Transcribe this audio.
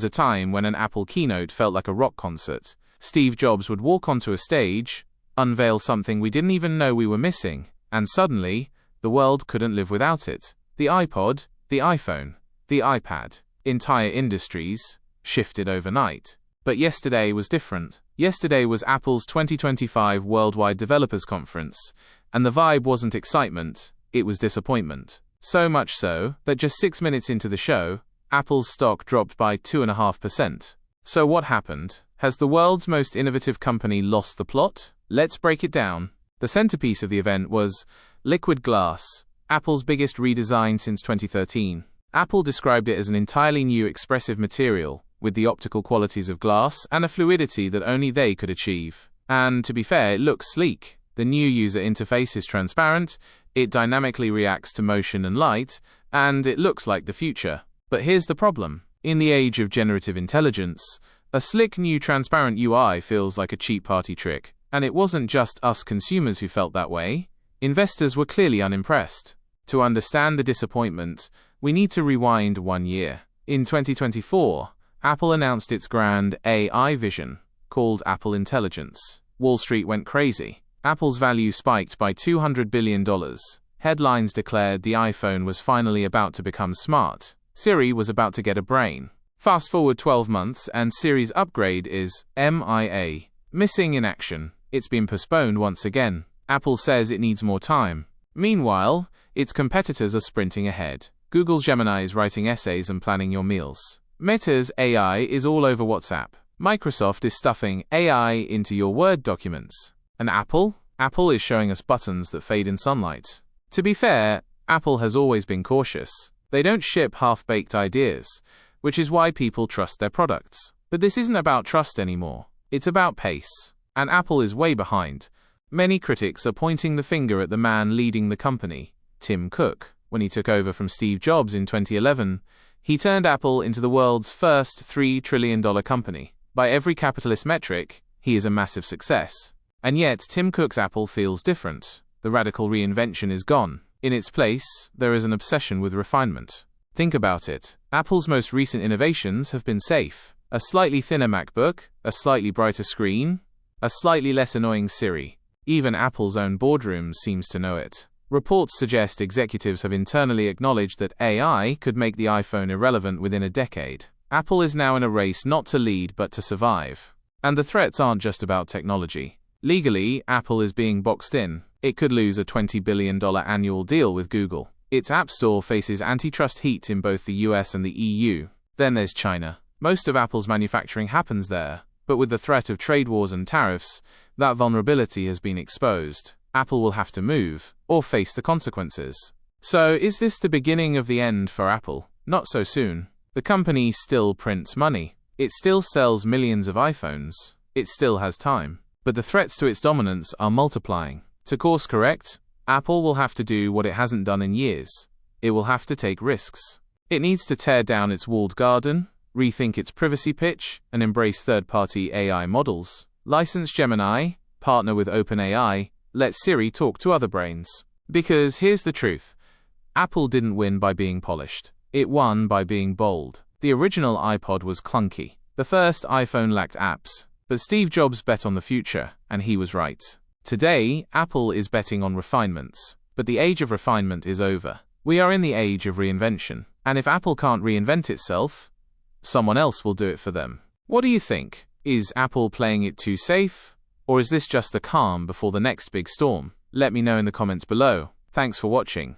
was a time when an Apple keynote felt like a rock concert. Steve Jobs would walk onto a stage, unveil something we didn't even know we were missing, and suddenly, the world couldn't live without it. The iPod, the iPhone, the iPad. Entire industries shifted overnight. But yesterday was different. Yesterday was Apple's 2025 Worldwide Developers Conference, and the vibe wasn't excitement, it was disappointment. So much so, that just 6 minutes into the show, Apple's stock dropped by 2.5%. So what happened? Has the world's most innovative company lost the plot? Let's break it down. The centerpiece of the event was liquid glass, Apple's biggest redesign since 2013. Apple described it as an entirely new expressive material, with the optical qualities of glass and a fluidity that only they could achieve. And to be fair, it looks sleek. The new user interface is transparent, it dynamically reacts to motion and light, and it looks like the future. But here's the problem. In the age of generative intelligence, a slick new transparent UI feels like a cheap party trick. And it wasn't just us consumers who felt that way. Investors were clearly unimpressed. To understand the disappointment, we need to rewind 1 year. In 2024, Apple announced its grand AI vision, called Apple Intelligence. Wall Street went crazy. Apple's value spiked by $200 billion. Headlines declared the iPhone was finally about to become smart. Siri was about to get a brain. Fast forward 12 months and Siri's upgrade is MIA, missing in action. It's been postponed once again. Apple says it needs more time. Meanwhile, its competitors are sprinting ahead. Google Gemini is writing essays and planning your meals. Meta's AI is all over WhatsApp. Microsoft is stuffing AI into your Word documents. And Apple? Apple is showing us buttons that fade in sunlight. To be fair, Apple has always been cautious. They don't ship half-baked ideas, which is why people trust their products. But this isn't about trust anymore. It's about pace. And Apple is way behind. Many critics are pointing the finger at the man leading the company, Tim Cook. When he took over from Steve Jobs in 2011, he turned Apple into the world's first $3 trillion company. By every capitalist metric, he is a massive success. And yet, Tim Cook's Apple feels different. The radical reinvention is gone. In its place, there is an obsession with refinement. Think about it. Apple's most recent innovations have been safe. A slightly thinner MacBook, a slightly brighter screen, a slightly less annoying Siri. Even Apple's own boardroom seems to know it. Reports suggest executives have internally acknowledged that AI could make the iPhone irrelevant within a decade. Apple is now in a race not to lead but to survive. And the threats aren't just about technology. Legally, Apple is being boxed in. It could lose a $20 billion annual deal with Google. Its App Store faces antitrust heat in both the US and the EU. Then there's China. Most of Apple's manufacturing happens there. But with the threat of trade wars and tariffs, that vulnerability has been exposed. Apple will have to move, or face the consequences. So, is this the beginning of the end for Apple? Not so soon. The company still prints money. It still sells millions of iPhones. It still has time. But the threats to its dominance are multiplying. To course correct, Apple will have to do what it hasn't done in years. It will have to take risks. It needs to tear down its walled garden, rethink its privacy pitch, and embrace third-party AI models. License Gemini, partner with OpenAI, let Siri talk to other brains. Because here's the truth. Apple didn't win by being polished. It won by being bold. The original iPod was clunky. The first iPhone lacked apps. But Steve Jobs bet on the future, and he was right. Today, Apple is betting on refinements. But the age of refinement is over. We are in the age of reinvention. And if Apple can't reinvent itself, someone else will do it for them. What do you think? Is Apple playing it too safe? Or is this just the calm before the next big storm? Let me know in the comments below. Thanks for watching.